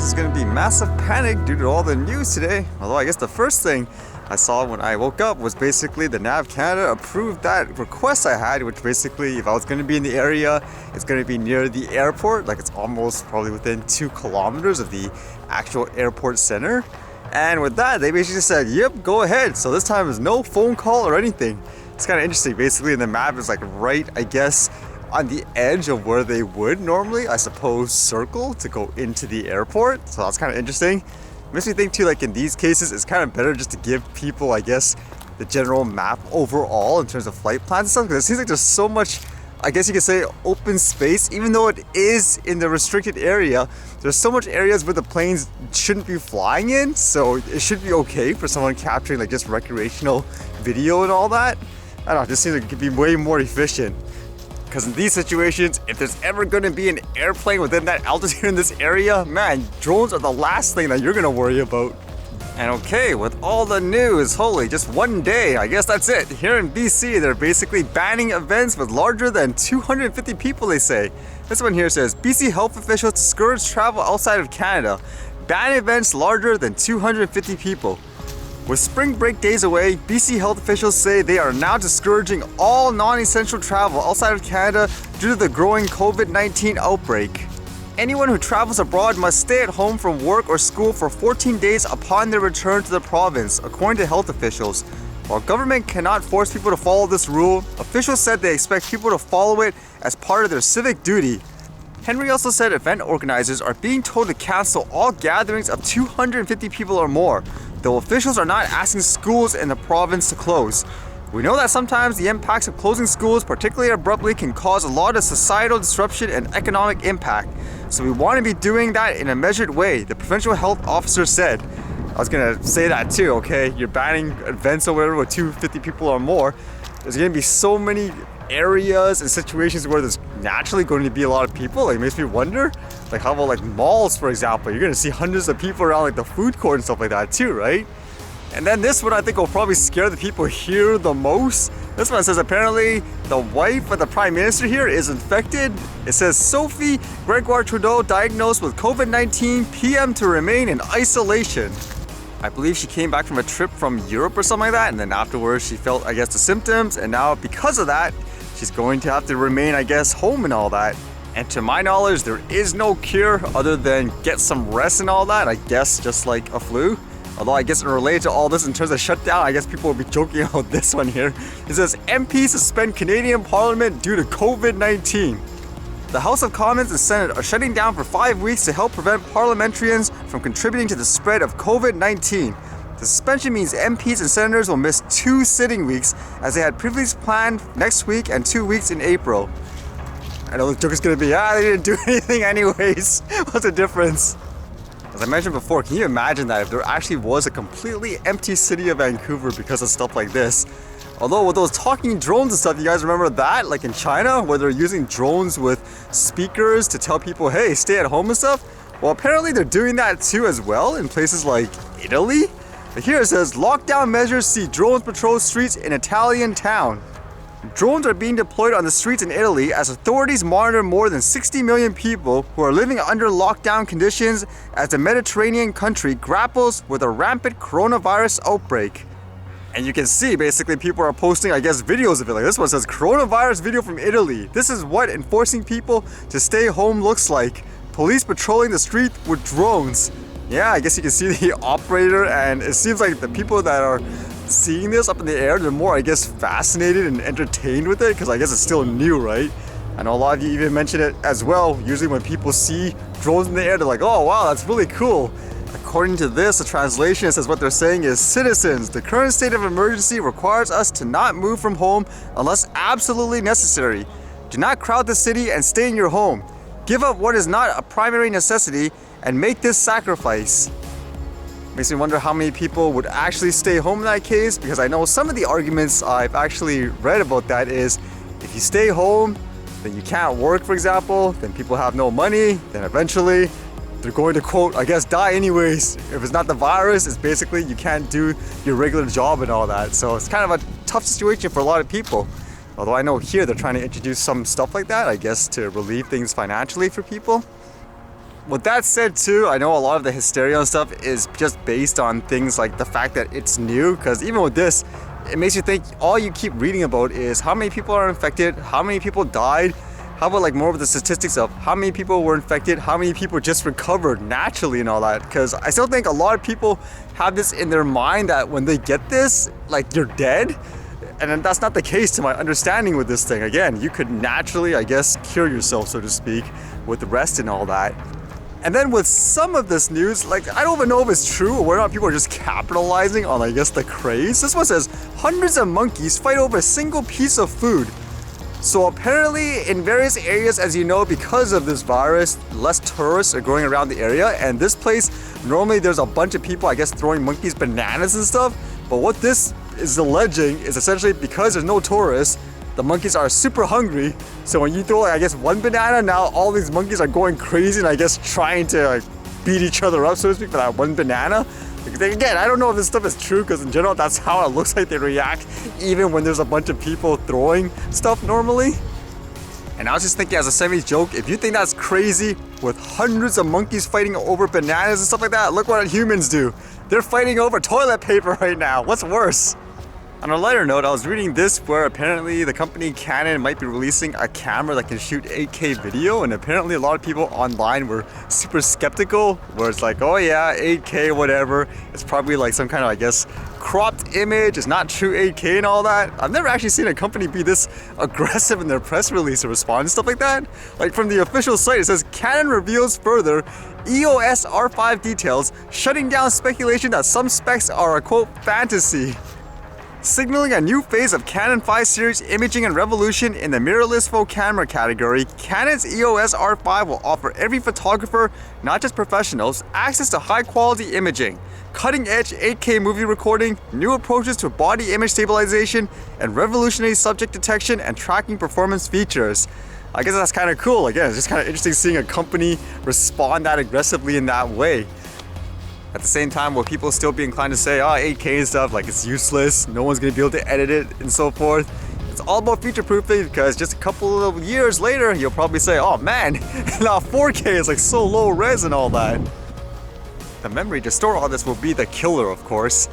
guys, it's going to be massive panic due to all the news today. Although I guess the first thing I saw when I woke up was basically the Nav Canada approved that request I had, which basically if I was going to be in the area, it's going to be near the airport, like it's almost probably within 2 kilometers of the actual airport center. And with that, they basically said, yep, go ahead. So this time there's no phone call or anything. It's kind of interesting. Basically, the map is like right, I guess, on the edge of where they would normally, I suppose, circle to go into the airport. So that's kind of interesting. Makes me think too, like in these cases, it's kind of better just to give people, I guess, the general map overall in terms of flight plans and stuff, because it seems like there's so much, I guess you could say, open space. Even though it is in the restricted area, there's so much areas where the planes shouldn't be flying in, so it should be okay for someone capturing like just recreational video and all that. I don't know, it just seems like it could be way more efficient. Because in these situations, if there's ever going to be an airplane within that altitude in this area, man, drones are the last thing that you're going to worry about. And okay, with all the news, holy, just one day, I guess that's it. Here in BC, they're basically banning events with larger than 250 people, they say. This one here says, BC health officials discourage travel outside of Canada. Ban events larger than 250 people. With spring break days away, BC health officials say they are now discouraging all non-essential travel outside of Canada due to the growing COVID-19 outbreak. Anyone who travels abroad must stay at home from work or school for 14 days upon their return to the province, according to health officials. While government cannot force people to follow this rule, officials said they expect people to follow it as part of their civic duty. Henry also said event organizers are being told to cancel all gatherings of 250 people or more, though officials are not asking schools in the province to close. We know that sometimes the impacts of closing schools, particularly abruptly, can cause a lot of societal disruption and economic impact. So we want to be doing that in a measured way, the provincial health officer said. I was going to say that too, okay? You're banning events or whatever with 250 people or more. There's going to be so many areas and situations where there's naturally going to be a lot of people. Like, it makes me wonder, like how about like malls, for example? You're going to see hundreds of people around like the food court and stuff like that too, right? And then this one I think will probably scare the people here the most. This one says apparently the wife of the Prime Minister here is infected. It says Sophie Grégoire Trudeau diagnosed with COVID-19, PM to remain in isolation. I believe she came back from a trip from Europe or something like that, and then afterwards she felt, I guess, the symptoms, and now because of that, she's going to have to remain, I guess, home and all that. And to my knowledge, there is no cure other than get some rest and all that, I guess, just like a flu. Although I guess it related to all this in terms of shutdown, I guess people will be joking about this one here. It says, MP suspend Canadian Parliament due to COVID-19. The House of Commons and Senate are shutting down for 5 weeks to help prevent parliamentarians from contributing to the spread of COVID-19. The suspension means MPs and senators will miss 2 sitting weeks as they had previously planned next week and 2 weeks in April. I know the joke is going to be, they didn't do anything anyways. What's the difference? As I mentioned before, can you imagine that if there actually was a completely empty city of Vancouver because of stuff like this? Although with those talking drones and stuff, you guys remember that? Like in China, where they're using drones with speakers to tell people, hey, stay at home and stuff? Well, apparently they're doing that too as well in places like Italy. But here it says, lockdown measures see drones patrol streets in Italian town. Drones are being deployed on the streets in Italy as authorities monitor more than 60 million people who are living under lockdown conditions as the Mediterranean country grapples with a rampant coronavirus outbreak. And you can see basically people are posting, I guess, videos of it. Like this one says, coronavirus video from Italy. This is what enforcing people to stay home looks like. Police patrolling the street with drones. Yeah, I guess you can see the operator, and it seems like the people that are seeing this up in the air, they're more, I guess, fascinated and entertained with it, because I guess it's still new, right? I know a lot of you even mention it as well. Usually when people see drones in the air, they're like, oh wow, that's really cool. According to this, the translation says what they're saying is, citizens, the current state of emergency requires us to not move from home unless absolutely necessary. Do not crowd the city and stay in your home. Give up what is not a primary necessity and make this sacrifice. Makes me wonder how many people would actually stay home in that case, because I know some of the arguments I've actually read about that is, if you stay home, then you can't work, for example, then people have no money, then eventually they're going to, quote, I guess, die anyways. If it's not the virus, it's basically you can't do your regular job and all that. So it's kind of a tough situation for a lot of people. Although I know here they're trying to introduce some stuff like that, I guess, to relieve things financially for people. With that said too, I know a lot of the hysteria and stuff is just based on things like the fact that it's new, because even with this, it makes you think all you keep reading about is how many people are infected, how many people died, how about like more of the statistics of how many people were infected, how many people just recovered naturally and all that. Because I still think a lot of people have this in their mind that when they get this, like you're dead. And then that's not the case to my understanding with this thing. Again, you could naturally, I guess, cure yourself, so to speak, with the rest and all that. And then with some of this news, like I don't even know if it's true or whether or not people are just capitalizing on, I guess, the craze. This one says, hundreds of monkeys fight over a single piece of food. So apparently in various areas, as you know, because of this virus, less tourists are going around the area. And this place, normally there's a bunch of people, I guess, throwing monkeys bananas and stuff. But what this is alleging is essentially because there's no tourists, the monkeys are super hungry. So when you throw, like, I guess, one banana, now all these monkeys are going crazy and I guess trying to like beat each other up, so to speak, for that one banana. Again, I don't know if this stuff is true, because in general, that's how it looks like they react, even when there's a bunch of people throwing stuff normally. And I was just thinking as a semi-joke, if you think that's crazy, with hundreds of monkeys fighting over bananas and stuff like that, look what humans do. They're fighting over toilet paper right now. What's worse? On a lighter note, I was reading this where apparently the company Canon might be releasing a camera that can shoot 8K video, and apparently a lot of people online were super skeptical, where it's like, oh yeah, 8K, whatever. It's probably like some kind of, I guess, cropped image. It's not true 8K and all that. I've never actually seen a company be this aggressive in their press release or response, stuff like that. Like from the official site, it says, Canon reveals further EOS R5 details, shutting down speculation that some specs are a quote fantasy. Signaling a new phase of Canon 5 series imaging and revolution in the mirrorless full camera category, Canon's EOS R5 will offer every photographer, not just professionals, access to high-quality imaging, cutting-edge 8K movie recording, new approaches to body image stabilization, and revolutionary subject detection and tracking performance features. I guess that's kind of cool. Again, it's just kind of interesting seeing a company respond that aggressively in that way. At the same time, will people still be inclined to say, oh, 8K and stuff, like it's useless, no one's gonna be able to edit it and so forth? It's all about future proofing, because just a couple of years later, you'll probably say, oh man, now 4K is like so low res and all that. The memory to store all this will be the killer, of course.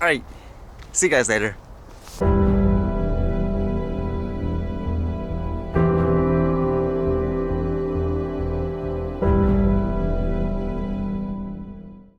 Alright, see you guys later.